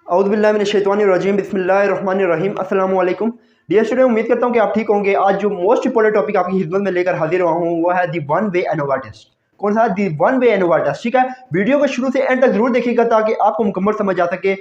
औज़ुबिल्लाहिमिनश्शैतानिर्रजीम बिस्मिल्लाहिर्रहमानिर्रहीम अस्सलामु अलैकुम। डियर स्टूडेंट, उम्मीद करता हूँ कि आप ठीक होंगे। आज जो मोस्ट इंपॉर्टेंट टॉपिक आपकी खिदमत में लेकर हाजिर हुआ हूँ वो है दी वन वे एनोवा टेस्ट। कौन सा? दी वन वे एनोवा टेस्ट। ठीक है, वीडियो को शुरू से एंड तक जरूर देखिएगा ताकि आपको मुकम्मल समझ आ सके।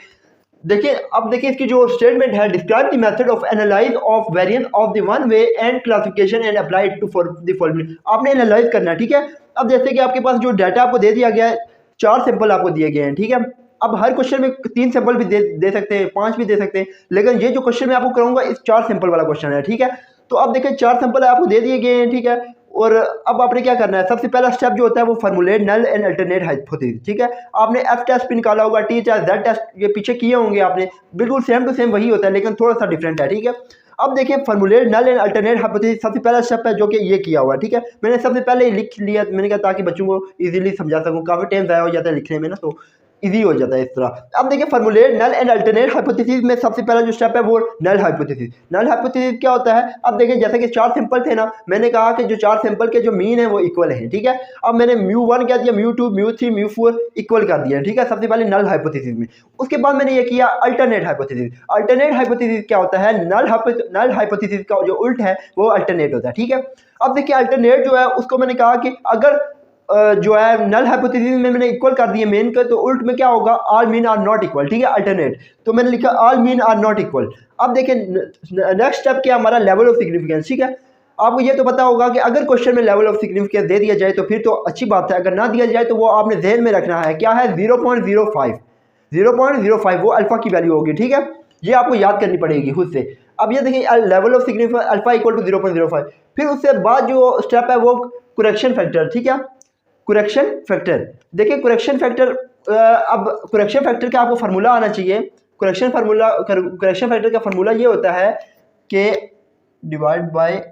देखिए, अब देखिए इसकी जो स्टेटमेंट है, describe the method of analyse of variance of the one way and classification and apply it to for the following. आपने एनालाइज करना है। ठीक है, अब जैसे कि आपके पास जो डाटा आपको दे दिया गया है, 4 सैंपल आपको दिए गए हैं। ठीक है, अब हर क्वेश्चन में 3 सैंपल भी दे सकते हैं, 5 भी दे सकते हैं, लेकिन ये जो क्वेश्चन मैं आपको कराऊंगा इस 4 सैंपल वाला क्वेश्चन है। ठीक है, तो अब देखिए 4 सैंपल आपको दे दिए गए हैं। ठीक है, और अब आपने क्या करना है, सबसे पहला स्टेप जो होता है वो formulate null and alternate hypothesis. ठीक है, आपने एफ टेस्ट भी निकाला होगा, टी टेस्ट, जेड टेस्ट ये पीछे किए होंगे आपने, बिल्कुल सेम टू सेम वही होता है लेकिन थोड़ा सा डिफरेंट है। ठीक है, अब देखिए formulate null and alternate hypothesis सबसे पहला स्टेप है जो कि ये किया हुआ है। ठीक है, मैंने सबसे पहले ही लिख लिया, मैंने कहा ताकि बच्चों को इजीली समझा सकूं, काफ़ी टाइम ज़ाया हो जाता है लिखने में ना, तो इजी हो जाता है इस तरह। अब देखिए formulate null and alternate hypothesis में सबसे पहला जो स्टेप है वो नल हाइपोथेसिस। नल हाइपोथेसिस क्या होता है? अब देखिए जैसे कि 4 सिंपल थे ना, मैंने कहा कि जो 4 सिंपल के जो मीन है वो इक्वल हैं। ठीक है, अब मैंने म्यू1 क्या दिया, म्यू2, म्यू3, म्यू4 इक्वल कर दिया। ठीक है, सबसे पहले नल हाइपोथेसिस में। उसके बाद मैंने ये किया अल्टरनेट हाइपोथेसिस। अल्टरनेट हाइपोथेसिस क्या होता है? नल हाइपोथेसिस का जो उल्ट है वो अल्टरनेट होता है। ठीक है, अब देखिए अल्टरनेट जो है उसको मैंने कहा कि अगर जो है नल हाइपोथेसिस में मैंने इक्वल कर दिए मेन का, तो उल्ट में क्या होगा? All mean are not equal. ठीक है, अल्टरनेट, तो मैंने लिखा all mean are not equal. अब देखिए नेक्स्ट स्टेप क्या, हमारा लेवल ऑफ सिग्निफिकेंस। ठीक है, आपको ये तो पता होगा कि अगर क्वेश्चन में लेवल ऑफ सिग्निफिकेंस दे दिया जाए तो फिर तो अच्छी बात है, अगर ना दिया जाए तो वो आपने ध्यान में रखना है। क्या है? 0.05। 0.05 वो अल्फा की वैल्यू होगी। ठीक है, ये आपको याद करनी पड़ेगी खुद से। अब ये देखिए level of significance alpha equal to 0.05। फिर उससे बाद जो स्टेप है वो करेक्शन फैक्टर। ठीक है, करेक्शन फैक्टर। देखिए करेक्शन फैक्टर, अब करेक्शन फैक्टर का आपको फार्मूला आना चाहिए। करेक्शन फैक्टर का फार्मूला ये होता है कि डिवाइड बाय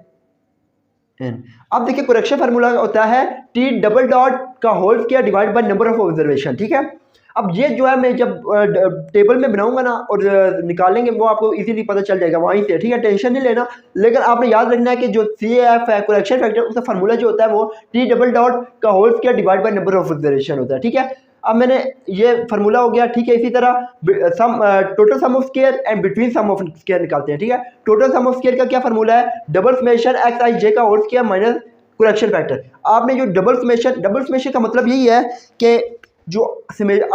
एन। अब देखिए करेक्शन फार्मूला होता है टी डबल डॉट का whole square divide by number of observation. ठीक है, अब ये जो है मैं जब टेबल में बनाऊंगा ना और निकालेंगे वो आपको इजीली पता चल जाएगा वहीं से। ठीक है, टेंशन नहीं लेना, लेकिन आपने याद रखना है कि जो CAF है करेक्शन फैक्टर, उसका फार्मूला जो होता है वो टी डबल डॉट का whole square divide by number of observation होता है। ठीक है, अब मैंने ये फार्मूला हो गया। ठीक है, इसी तरह total sum of square and between sum of square निकालते हैं। ठीक है, टोटल सम ऑफ स्क्वायर का क्या फार्मूला है? डबल समेशन xij का whole square minus correction factor. आपने जो डबल समेशन का मतलब यही है कि जो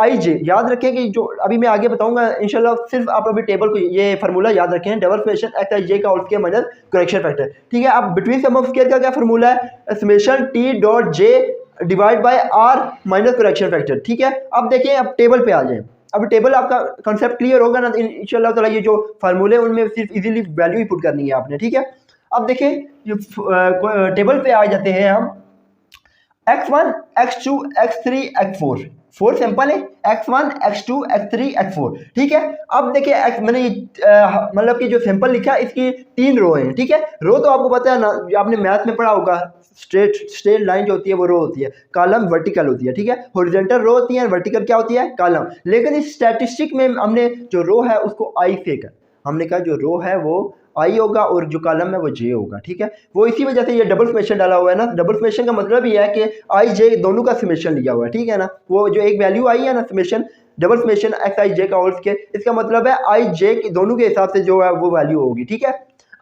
आई जे याद रखें कि जो अभी मैं आगे बताऊंगा इंशाल्लाह, सिर्फ आप अभी टेबल को ये फार्मूला याद रखें, डबल समेशन xij का whole square minus correction factor. ठीक है, अब बिटवीन सम ऑफ स्क्वायर का क्या फार्मूला है? Summation T dot J divide by R minus correction factor. ठीक है, अब देखिए अब टेबल पे आ जाए। अब टेबल आपका कंसेप्ट क्लियर होगा ना इंशाल्लाह ताला। ये जो फार्मूले उनमें सिर्फ इजीली वैल्यू ही पुट करनी है आपने। ठीक है, अब देखिए टेबल पे आ जाते हैं हम। x1, x2, x3, x4 4 sample है, x1, x2, x3, x4। ठीक है, अब देखिए मैंने मतलब कि जो सैंपल लिखा इसकी 3 रो हैं। ठीक है, रो तो आपको पता है ना, आपने मैथ में पढ़ा होगा, स्ट्रेट लाइन जो होती है वो रो होती है, कॉलम वर्टिकल होती है। ठीक है, हॉरिजॉन्टल रो होती है, वर्टिकल क्या होती है? कॉलम। लेकिन इस स्टैटिस्टिक में हमने जो रो है उसको आई से कर, हमने कहा जो रो है वो आई होगा और जो कॉलम है वो जे होगा। ठीक है, वो इसी वजह से ये डबल समेशन डाला हुआ है ना। डबल समेशन का मतलब ये है कि आई जे दोनों का समेशन लिया हुआ है। ठीक है ना, वो जो एक वैल्यू आई है ना समेशन, डबल समेशन xij का होल स्क्वायर, इसका मतलब है आई जे दोनों के हिसाब से जो है वो वैल्यू होगी। ठीक है,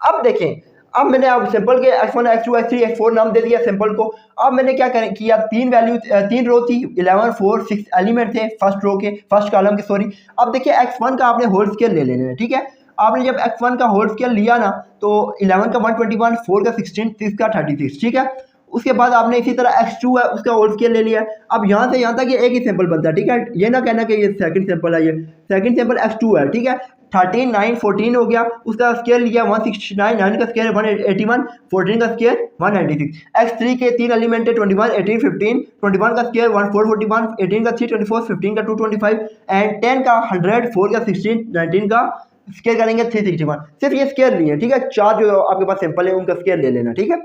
अब देखें, अब मैंने अब सिंपल के x1, x2, x3, x4 नाम दे दिया सिंपल को। अब मैंने क्या किया, 3 रो थी, 11, 4, 6 एलिमेंट थे फर्स्ट रो के, फर्स्ट कॉलम के, सॉरी। अब देखिए x1 का आपने होल स्क्वायर ले लेना है। ठीक है, आपने जब x1 का होल स्क्वायर लिया ना तो 11 का 121, 4 का 16, 6 का 36। ठीक है, उसके बाद आपने इसी तरह x2 है उसका होल स्क्वायर ले लिया। अब यहाँ से यहाँ तक ये एक ही सैंपल बनता है। ठीक है, ये ना कहना कि ये सेकंड सैंपल है, ये सेकंड सैंपल x2 है। ठीक है, 13, 9, 14 हो गया, उसका स्क्वायर लिया 169, 9 का स्क्वायर 181, 14 का स्क्वायर 196। x3 के 3 एलिमेंट है, 21, 18, 15, 21 का स्क्वायर 441, 18 का 324, 15 का 225 एंड 10 का 100, 4 का 16, 19 का स्क्वायर करेंगे 361। सिर्फ ये स्क्वायर नहीं है। ठीक है, 4 जो आपके पास सैंपल है उनका स्क्वायर ले लेना। ठीक है,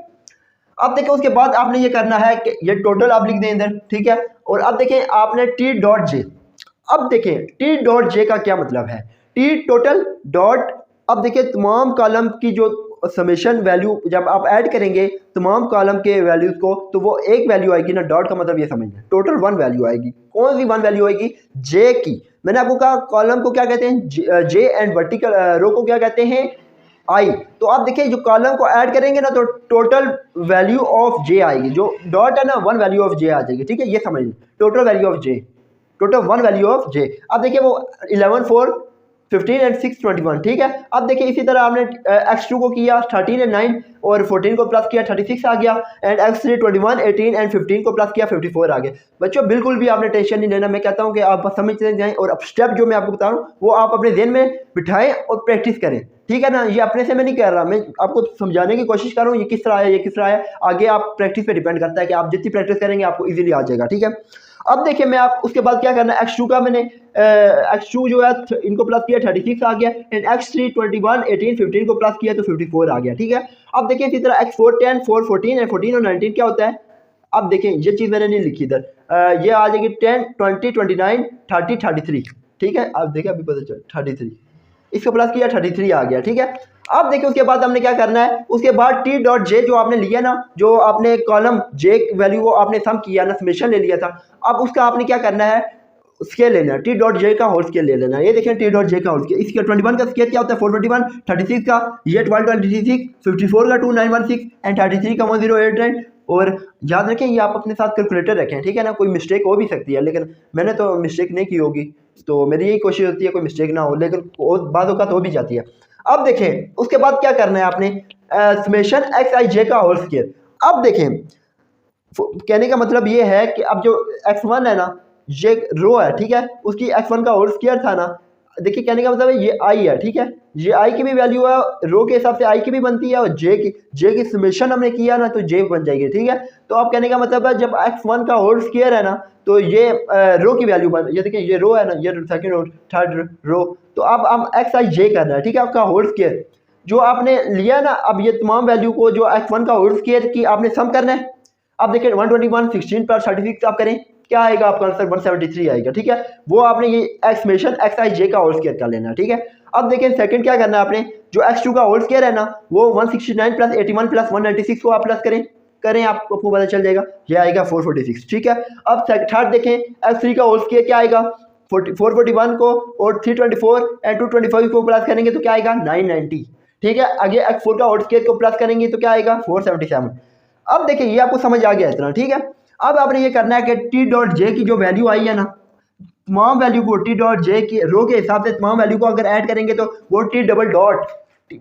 अब देखिए उसके बाद आपने ये करना है कि ये टोटल आप लिख दें इधर। ठीक है, और अब देखें आपने टी डॉट जे। अब देखें टी डॉट जे का क्या मतलब है? टी टोटल डॉट, अब देखिए तमाम कॉलम की जो और समेशन वैल्यू जब आप ऐड करेंगे तमाम कॉलम के वैल्यूज़ को तो वो एक वैल्यू आएगी ना। डॉट का मतलब ये समझना, टोटल वन वैल्यू आएगी। कौन सी वन वैल्यू आएगी? जे की। मैंने आपको कहा कॉलम को क्या कहते हैं? जे एंड वर्टिकल रो को क्या कहते हैं? आई। तो आप देखिए जो कॉलम को ऐड करेंगे ना तो टोटल वैल्यू ऑफ जे आएगी। जो डॉट है ना वन वैल्यू ऑफ जे आ जाएगी, ठीक है, ये समझिए total value of J, total one value of J. अब देखिए वो 11 4 15 एंड 6 21, ठीक है। अब देखिए इसी तरह आपने x2 को किया 13 एंड 9 और 14 को प्लस किया 36 आ गया, एंड x3 21 18 एंड 15 को प्लस किया 54 आ गया। बच्चों बिल्कुल भी आपने टेंशन नहीं लेना, मैं कहता हूँ कि आप समझते जाएं और अब स्टेप जो मैं आपको बता रहा हूँ वो आप अपने ज़हन में बिठाएं और प्रैक्टिस करें, ठीक है ना। ये अपने से मैं नहीं कह रहा, मैं आपको समझाने की कोशिश कर रहा हूँ ये किस तरह है, ये किस तरह है। आगे आप प्रैक्टिस पे डिपेंड करता है कि आप जितनी प्रैक्टिस करेंगे आपको इजीली आ जाएगा, ठीक है। अब देखिए मैं आप उसके बाद क्या करना है, x2 का मैंने x2 जो है इनको प्लस किया 36 आ गया, एंड x3 21 18 15 को प्लस किया तो 54 आ गया, ठीक है। अब देखिए इसी तरह x4 10 4 14 एंड 14 और 19 क्या होता है। अब देखें ये चीज़ मैंने नहीं लिखी इधर, ये आ जाएगी 10 20 29 30 33, ठीक है। अब देखिए अभी पता चला 33, इसको प्लस किया 33 आ गया, ठीक है। अब देखिए उसके बाद हमने क्या करना है, उसके बाद टी डॉट जे जो आपने लिया ना, जो आपने कॉलम जे वैल्यू को आपने सम किया ना, समेशन ले लिया था, अब उसका आपने क्या करना है, स्केल लेना है, टी डॉट जे का होल स्केल ले लेना है। ये देखें टी डॉट जे का होल स्केल, इसका 21 का स्केल क्या होता है 421, 36 का ये 1226, 54 का 2916 एंड 33 का 1089। और याद रखें ये आप अपने साथ कैलकुलेटर रखें, ठीक है ना, कोई मिस्टेक हो भी सकती है, लेकिन मैंने तो मिस्टेक नहीं की होगी, तो मेरी यही कोशिश होती है कोई मिस्टेक ना हो, लेकिन बाद औक़ात हो भी जाती है। अब देखें उसके बाद क्या करना है आपने, समेशन एक्स आई जे का होल स्केल। अब देखें कहने का मतलब ये है कि अब जो x1 है ना, ये रो है, ठीक है, उसकी x1 का होल स्क्वायर था ना, देखिए कहने का मतलब है ये i है, ठीक है, ये i की भी वैल्यू है, रो के हिसाब से i की भी बनती है, और j की समेशन हमने किया ना तो j बन जाएगी, ठीक है। तो अब कहने का मतलब है जब x1 का होल स्क्वायर है ना तो ये रो की वैल्यू बन, ये देखिए ये रो है ना, ये सेकंड रो थर्ड रो, तो अब हम एक्स आई जे करना है, ठीक है, आपका होल स्क्वायर जो आपने लिया ना, अब ये तमाम वैल्यू को जो x1 का होल स्क्वायर की आपने सम करना है। अब देखिए 121 16 प्लस 36 आप करें क्या आएगा, आपका आंसर 173 आएगा, ठीक है। वो आपने ये एक्समेशन एक्स आई जे का होल स्क्वायर कर लेना, ठीक है। अब देखिए सेकंड क्या करना है आपने, जो x2 का होल स्क्वायर है ना वो 169 प्लस 81 प्लस 196 को आप प्लस करें आपको पता चल जाएगा, ये आएगा 446, ठीक है। अब थर्ड देखें x3 का होल स्क्वायर क्या आएगा, 441 को और 324 एंड 225 को प्लस करेंगे तो क्या आएगा 990, ठीक है। आगे x4 का होल स्क्वायर को प्लस करेंगे तो क्या आएगा 477। अब देखिए ये आपको समझ आ गया इतना, ठीक है। अब आपने ये करना है कि टी डॉट जे की जो वैल्यू आई है ना, तमाम वैल्यू को टी डॉट जे की रो के हिसाब से तमाम वैल्यू को अगर ऐड करेंगे तो वो टी डबल डॉट,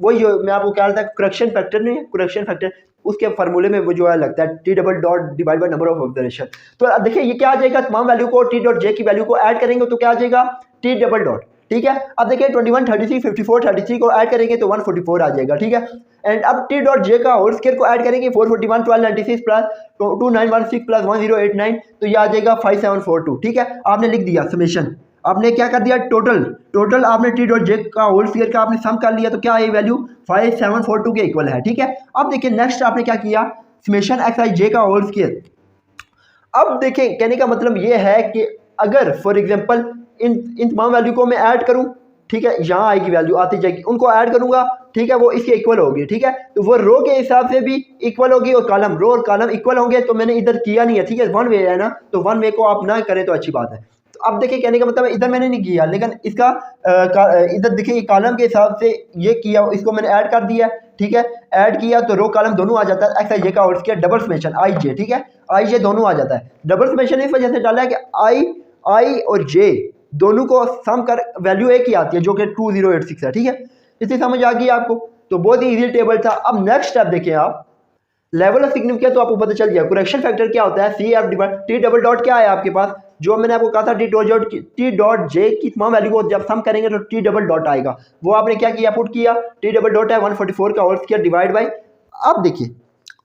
वही जो मैं आपको क्या था करेक्शन फैक्टर नहीं है, करेक्शन फैक्टर उसके फार्मूले में वो जो है लगता है T double dot divide by number of observation. तो देखिए ये क्या आ जाएगा, तमाम वैल्यू को टी डॉट जे की वैल्यू को ऐड करेंगे तो क्या आ जाएगा टी डबल डॉट, ठीक है। अब देखिए 21 33 54 33 को ऐड करेंगे तो 144 आ जाएगा, ठीक है। एंड अब टी डॉट जे का होल स्क्वायर को ऐड करेंगे 441 1296 प्लस 2916 प्लस 1089 तो ये आ जाएगा 5742, ठीक है। आपने लिख दिया समेशन, आपने क्या कर दिया टोटल आपने टी डॉट जे का होल स्क्वायर का आपने सम कर लिया तो क्या है वैल्यू 5742 के इक्वल है, ठीक है। अब देखिए नेक्स्ट आपने क्या किया, समेशन एक्स आई जे का होल स्क्वायर। अब देखें कहने का मतलब ये है कि अगर फॉर एग्जांपल इन तमाम वैल्यू को मैं ऐड करूं, ठीक है, यहाँ आएगी वैल्यू आती जाएगी, उनको ऐड करूंगा, ठीक है, वो इसके इक्वल होगी, ठीक है। तो वो रो के हिसाब से भी इक्वल होगी और कॉलम रो और कॉलम इक्वल होंगे, तो मैंने इधर किया नहीं है, ठीक है, वन वे है ना, तो वन वे को आप ना करें तो अच्छी बात है। तो अब देखिए कहने का मतलब इधर मैंने नहीं किया, लेकिन इसका इधर देखिए कॉलम के हिसाब से ये किया, इसको मैंने ऐड कर दिया, ठीक है। ऐड किया तो रो कॉलम दोनों आ जाता है, एक्स आई जे का होल स्क्वायर डबल समेशन आई जे, ठीक है, आई जे दोनों आ जाता है। डबल समेशन इस वजह से डाला है कि आई और जे दोनों को सम कर वैल्यू एक ही आती है जो कि 2086 है, ठीक है। इससे समझ आ गई आपको, तो बहुत ही इजी टेबल था। अब नेक्स्ट स्टेप देखें आप, लेवल ऑफ सिग्निफिकेंस तो आपको पता चल गया, करेक्शन फैक्टर क्या होता है C F divide T double dot क्या है आपके पास, जो मैंने आपको कहा था टी डॉट जे की तमाम वैल्यू को जब सम करेंगे तो टी डबल डॉट आएगा, वो आपने क्या किया पुट किया, टी डबल डॉट है 144 का होल स्क्वायर डिवाइड बाई, अब देखिए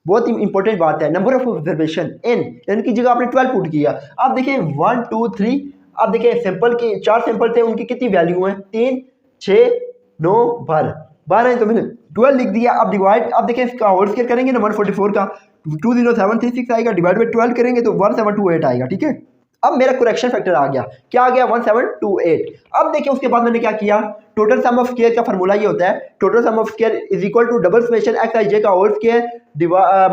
बहुत ही इंपॉर्टेंट बात है, नंबर ऑफ ऑब्जर्वेशन एन की जगह आपने 12 पुट किया। अब देखिए 1 2 3, अब देखिए सैंपल के 4 सैंपल थे, उनकी कितनी वैल्यू है 3 6 9 12 है, तो मैंने 12 लिख दिया। अब डिवाइड, अब देखिए इसका होल स्क्वायर करेंगे ना 144 का 20736 आएगा, डिवाइड बाई 12 करेंगे तो 1728 आएगा, ठीक है। अब मेरा करेक्शन फैक्टर आ गया, क्या आ गया 1728। अब देखिए उसके बाद मैंने क्या किया, टोटल सम ऑफ स्क्वायर का फार्मूला ये होता है, total sum of square is equal to double summation X I J का whole square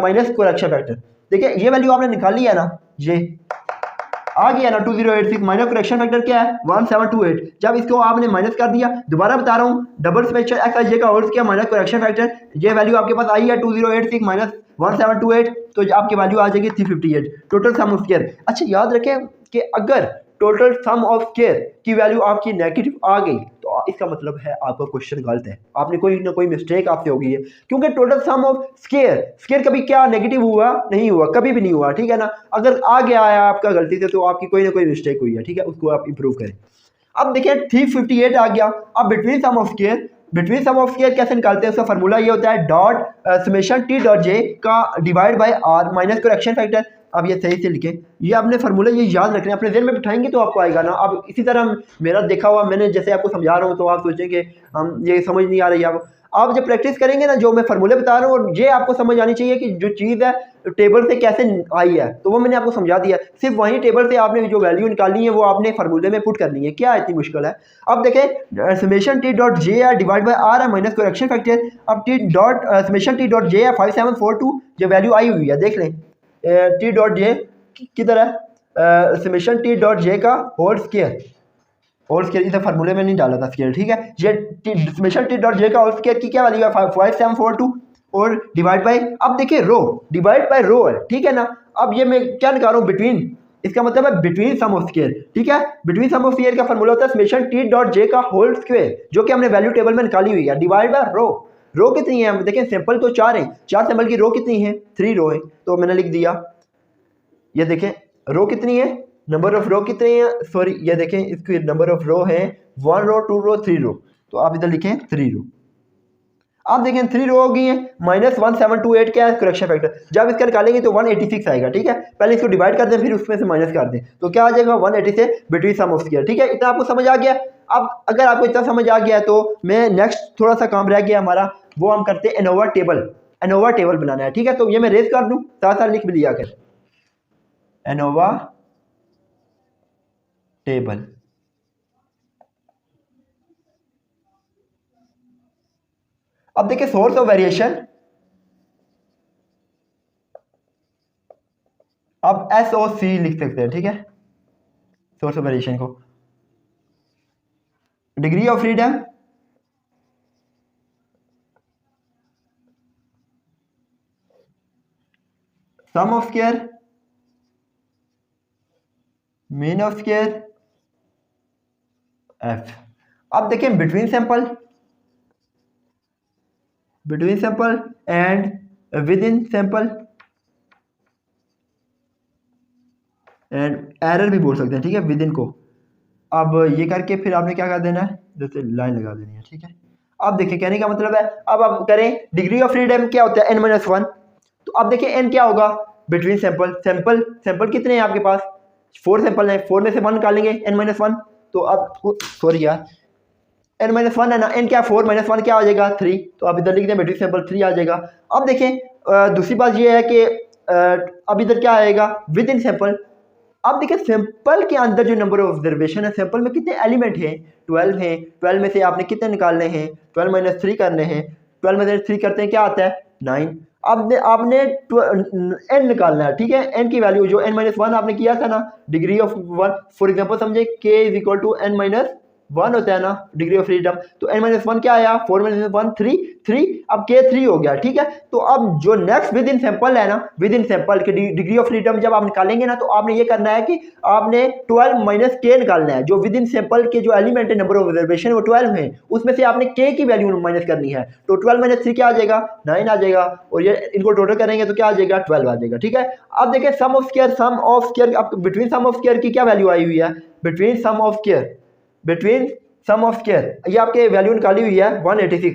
minus correction factor. देखिए ये वैल्यू आपने निकाली है ना, ये आ गया ना 2086 माइनस करेक्शन फैक्टर क्या है 1728। जब इसको आपने माइनस कर दिया, दोबारा बता रहा हूँ, double summation X I J का whole square minus correction factor, ये वैल्यू आपके पास आई है 2086 माइनस 1728, तो आपकी वैल्यू आ जाएगी 358 टोटल सम ऑफ स्क्वायर। अच्छा याद रखें कि अगर टोटल सम ऑफ स्क्वायर की वैल्यू आपकी नेगेटिव आ गई तो इसका मतलब है आपका क्वेश्चन गलत है, आपने कोई ना कोई मिस्टेक आपसे हो गई है, क्योंकि टोटल सम ऑफ स्क्वायर कभी क्या नेगेटिव हुआ नहीं हुआ, कभी भी नहीं हुआ, ठीक है ना। अगर आ गया है आपका गलती से तो आपकी कोई ना कोई मिस्टेक हुई है, ठीक है, उसको आप इंप्रूव करें। अब देखिए 358 आ गया। अब बिटवीन सम ऑफ स्क्वायर कैसे निकालते हैं, उसका फार्मूला ये होता है dot summation T dot J का divide by R minus correction factor. अब ये सही से लिखें, ये आपने फार्मूला ये याद रखना है, अपने ज़हन में बिठाएंगे तो आपको आएगा ना। अब इसी तरह मेरा देखा हुआ मैंने जैसे आपको समझा रहा हूँ तो आप सोचेंगे हम ये समझ नहीं आ रही है। आप जब प्रैक्टिस करेंगे ना, जो मैं फार्मूले बता रहा हूँ, और ये आपको समझ आनी चाहिए कि जो चीज़ है टेबल से कैसे आई है, तो वो मैंने आपको समझा दिया। सिर्फ वही टेबल से आपने जो वैल्यू निकालनी है वो आपने फार्मूले में पुट करनी है, क्या इतनी मुश्किल है। अब देखें समेशन टी डॉट जे है डिवाइड बाय आर है माइनस करेक्शन फैक्टर। अब T dot summation T dot जे है 5742, जो वैल्यू आई हुई है देख लें, टी डॉट जे किधर है, समेशन टी डॉट जे का होल स्क्वायर इधर फार्मूले में नहीं डाला था स्क्वायर, ठीक है। ये समेशन टी डॉट जे का होल स्क्वायर की क्या वैल्यू है 5742 और डिवाइड बाय, अब देखिए रो डिवाइड बाय रो है, ठीक है ना। अब ये मैं क्या निकाल रहा हूँ बिटवीन, इसका मतलब है बिटवीन सम ऑफ स्क्वायर, ठीक है। बिटवीन सम ऑफ स्क्वायर का फार्मूला होता है समेशन टी डॉट जे का होल स्क्वायर, जो कि हमने वैल्यू टेबल में निकाली हुई है, डिवाइड बाय रो कितनी है, देखें सिंपल तो 4 है, 4 सिंपल की रो कितनी है 3 रो है, तो मैंने लिख दिया। ये देखें रो कितनी है, नंबर ऑफ रो कितनी है, सॉरी ये देखें इसकी नंबर ऑफ रो है 1 रो 2 रो 3 रो, तो आप इधर लिखें 3 रो। आप देखें 3 रो हो गई है, माइनस 1728 क्या है करेक्शन फैक्टर, जब इसका निकालेंगे तो 186 आएगा, ठीक है। पहले इसको डिवाइड कर दें फिर उसमें से माइनस कर दें, तो क्या आ जाएगा 180 से बिटवीन सम ऑफ स्क्वायर, ठीक है। इतना आपको समझ आ गया। अब अगर आपको इतना समझ आ गया तो मैं नेक्स्ट थोड़ा सा काम रह गया हमारा, वो हम करते हैं एनोवा टेबल बनाना है, ठीक है। तो ये मैं रेज कर दूँ, साथ साथ लिख भी लिया कर एनोवा टेबल। अब देखिए सोर्स ऑफ वेरिएशन, अब SOC लिख सकते हैं, ठीक है, सोर्स ऑफ वेरिएशन को। Degree of freedom, sum of square, mean of square, F। अब देखें between sample and within sample and error भी बोल सकते हैं, ठीक है, विद इन को। अब ये करके फिर आपने क्या कर देना है, जैसे लाइन लगा देनी है, ठीक है। अब देखिए कहने का मतलब है, अब आप करें डिग्री ऑफ फ्रीडम क्या होता है n-1, तो अब देखिए n क्या होगा बिटवीन सैंपल कितने हैं आपके पास, 4 सैंपल हैं, 4 में से 1 निकालेंगे n-1, तो अब सॉरी यार n-1 है ना, n क्या 4 - 1 क्या आ जाएगा 3, तो आप इधर लिख दें बिटवीन सैंपल 3 आ जाएगा। अब देखें दूसरी बात ये है कि अब इधर क्या आएगा विद इन सैंपल। अब देखिए सैंपल के अंदर जो नंबर ऑफ ऑब्जर्वेशन है, सैंपल में कितने एलिमेंट हैं 12 हैं, 12 में से आपने कितने निकालने हैं 12 - 3 करने हैं, 12 में से 3 करते हैं क्या आता है 9। अब आपने n निकालना है, ठीक है, n की वैल्यू जो n-1 आपने किया था ना, डिग्री ऑफ 1 फॉर एग्जांपल समझे k = n-1 होता है ना डिग्री ऑफ फ्रीडम, तो n-1 क्या आया 4 - 1 3, अब k 3 हो गया, ठीक है। तो अब जो नेक्स्ट विद इन सैंपल है ना, विद इन सैंपल की डिग्री ऑफ फ्रीडम जब आप निकालेंगे ना, तो आपने ये करना है कि आपने 12 - k निकालना है, जो विद इन सैंपल के जो एलिमेंट है नंबर ऑफ ऑब्जर्वेशन वो 12 है, उसमें से आपने k की वैल्यू माइनस करनी है, तो 12 - 3 क्या आ जाएगा 9 आ जाएगा, और ये इनको टोटल करेंगे तो क्या आ जाएगा 12 आ जाएगा, ठीक है। अब देखिए सम ऑफ स्क्वायर अब बिटवीन सम ऑफ स्क्वायर की क्या वैल्यू आई हुई है, बिटवीन सम ऑफ स्क्वायर ये आपके वैल्यू निकाली हुई है 186,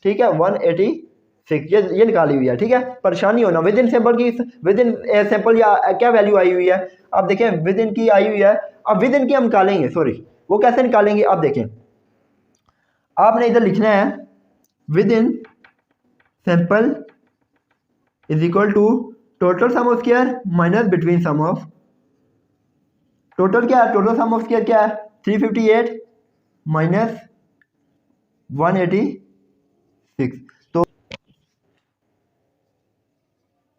ठीक है 186 ये निकाली हुई है, ठीक है। परेशानी होना विद इन सैंपल की, विद इन सैंपल या क्या वैल्यू आई हुई है, अब देखें विद इन की आई हुई है। अब विद इन की हम निकालेंगे, सॉरी वो कैसे निकालेंगे, अब देखें आपने इधर लिखना है within sample is equal to total sum of square minus between sum of total क्या है, टोटल सम ऑफ स्क्वायर क्या है 358 माइनस 186 तो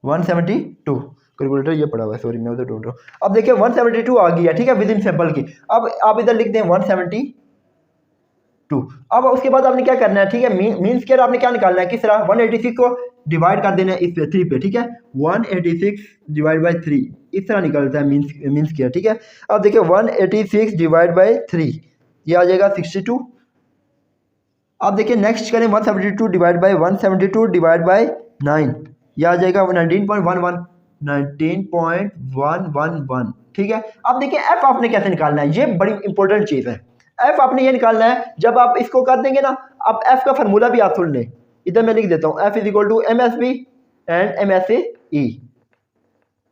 172। कैलकुलेटर ये पड़ा हुआ है, सॉरी मैं उधर ढूंढ रहा हूँ। अब देखिए 172 आ गई है, ठीक है, विद इन सिंपल की। अब आप इधर लिख दें 172। अब उसके बाद आपने क्या करना है, ठीक है, मीन स्क्वायर आपने क्या निकालना है, किस तरह 186 को डिवाइड कर देना है इस पे 3 पे, ठीक है, 186 डिवाइड बाई 3 इस तरह निकलता है मीन स्क्वायर, ठीक है। अब देखिए 186 डिवाइड बाई 3 ये आ जाएगा 62। अब देखिए नेक्स्ट करें 172 डिवाइड बाई 172 डिवाइड बाई 9 ये आ जाएगा 19.11 19.111, ठीक है। अब देखिए एफ आपने कैसे निकालना है, ये बड़ी इंपॉर्टेंट चीज़ है। एफ आपने ये निकालना है, जब आप इसको कर देंगे ना, अब एफ का फार्मूला भी आप सुन लें, इधर मैं लिख देता हूँ, F is equal to M S B and M S E,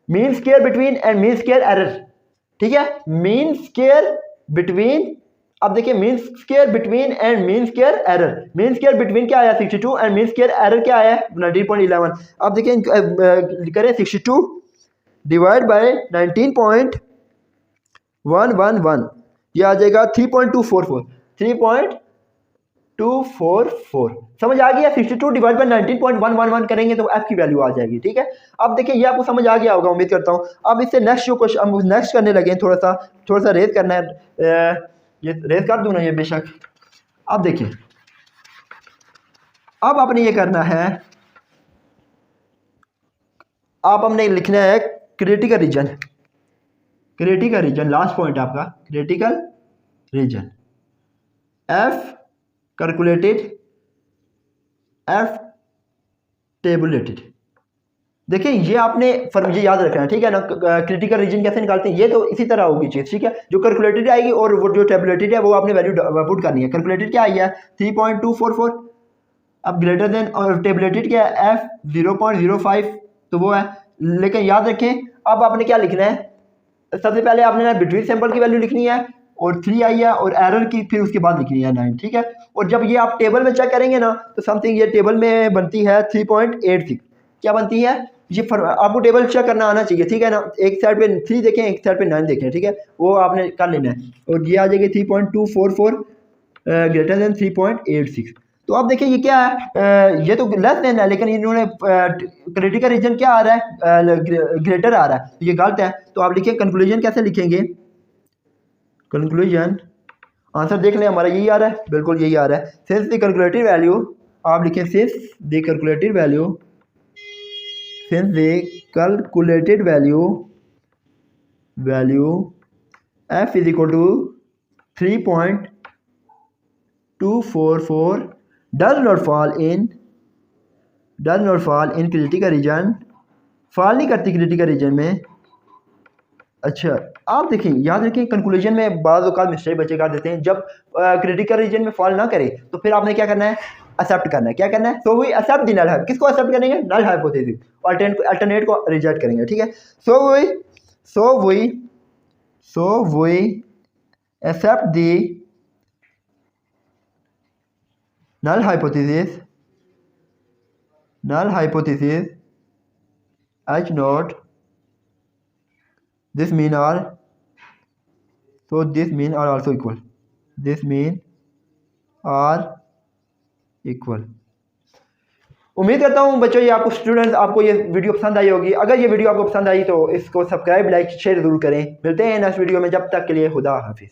mean square between and mean square error, ठीक है, मीन स्क्वायर बिटवीन। अब देखिए mean square between and mean square error, mean square between क्या आया 62 and mean square error क्या आया 19.11। अब देखिए करें 62 डिवाइड बाय 19.111 ये आ जाएगा 3.244 3.244। समझ आ गया, 62 डिवाइड बाय 19.111 करेंगे तो एफ की वैल्यू आ जाएगी, ठीक है। अब देखिए ये आपको समझ आ गया होगा, उम्मीद करता हूँ। अब इससे नेक्स्ट जो क्वेश्चन हम नेक्स्ट करने लगे, थोड़ा सा रेज करना है, ये रेज कर दूँ ना ये बेशक। अब देखिए अब आपने ये करना है, आप हमने लिखना है critical region, critical region last point आपका critical region, F calculated F tabulated. देखिए ये आपने ये याद रखना है, ठीक है ना। क्रिटिकल रीजन कैसे निकालते हैं, ये तो इसी तरह होगी चीज़, ठीक है। जो कैलकुलेटेड आएगी और वो जो टेबुलेटेड है वो आपने वैल्यू पुट करनी है। कैलकुलेटेड क्या आई है 3.244, अब ग्रेटर देन, और टेबुलेटेड क्या है एफ 0.05 तो वो है। लेकिन याद रखें अब आपने क्या लिखना है, सबसे पहले आपने बिटवीन सैंपल की वैल्यू लिखनी है और 3 आई है, और एरर की फिर उसके बाद लिखनी है 9, ठीक है। और जब ये आप टेबल में चेक करेंगे ना तो समथिंग ये टेबल में बनती है 3.86, क्या बनती है ये, आपको टेबल चेक करना आना चाहिए, ठीक है ना। एक साइड पे 3 देखें, एक साइड पे 9 देखें, ठीक है, वो आपने कर लेना है। और ये आ जाएगी 3.244 ग्रेटर देन 3.86। तो अब देखिए ये क्या है, ये तो लेस देन है, लेकिन इन्होंने क्रिटिकल रीजन क्या आ रहा है, ग्रेटर आ रहा है, तो ये गलत है। तो आप लिखें कंक्लूजन कैसे लिखेंगे, कंक्लूजन आंसर देख लें, हमारा यही आ रहा है, बिल्कुल यही आ रहा है। सिंस द कैलकुलेटेड वैल्यू, आप लिखें since the calculated value, since the calculated value F is equal to 3.244 does not fall in critical region, fall नहीं करती क्रिटिकल रीजन में। अच्छा आप देखें, याद रखें कंक्लूजन में बाज़ औक़ात मिस्टेक बच्चे कर देते हैं। जब क्रिटिकल रीजन में फॉल ना करे तो फिर आपने क्या करना है, एक्सेप्ट करना है। क्या करना है, so we accept the null hypothesis. किसको एक्सेप्ट करेंगे, नल हाइपोथेसिस, अल्टरनेट को रिजेक्ट करेंगे, ठीक है। So we accept the null hypothesis H naught, this mean are, so this mean are also equal, this mean are equal। उम्मीद करता हूँ बच्चों ये आपको स्टूडेंट्स आपको ये वीडियो पसंद आई होगी। अगर ये वीडियो आपको पसंद आई तो इसको सब्सक्राइब लाइक शेयर जरूर करें। मिलते हैं नेक्स्ट वीडियो में, जब तक के लिए खुदा हाफिज़।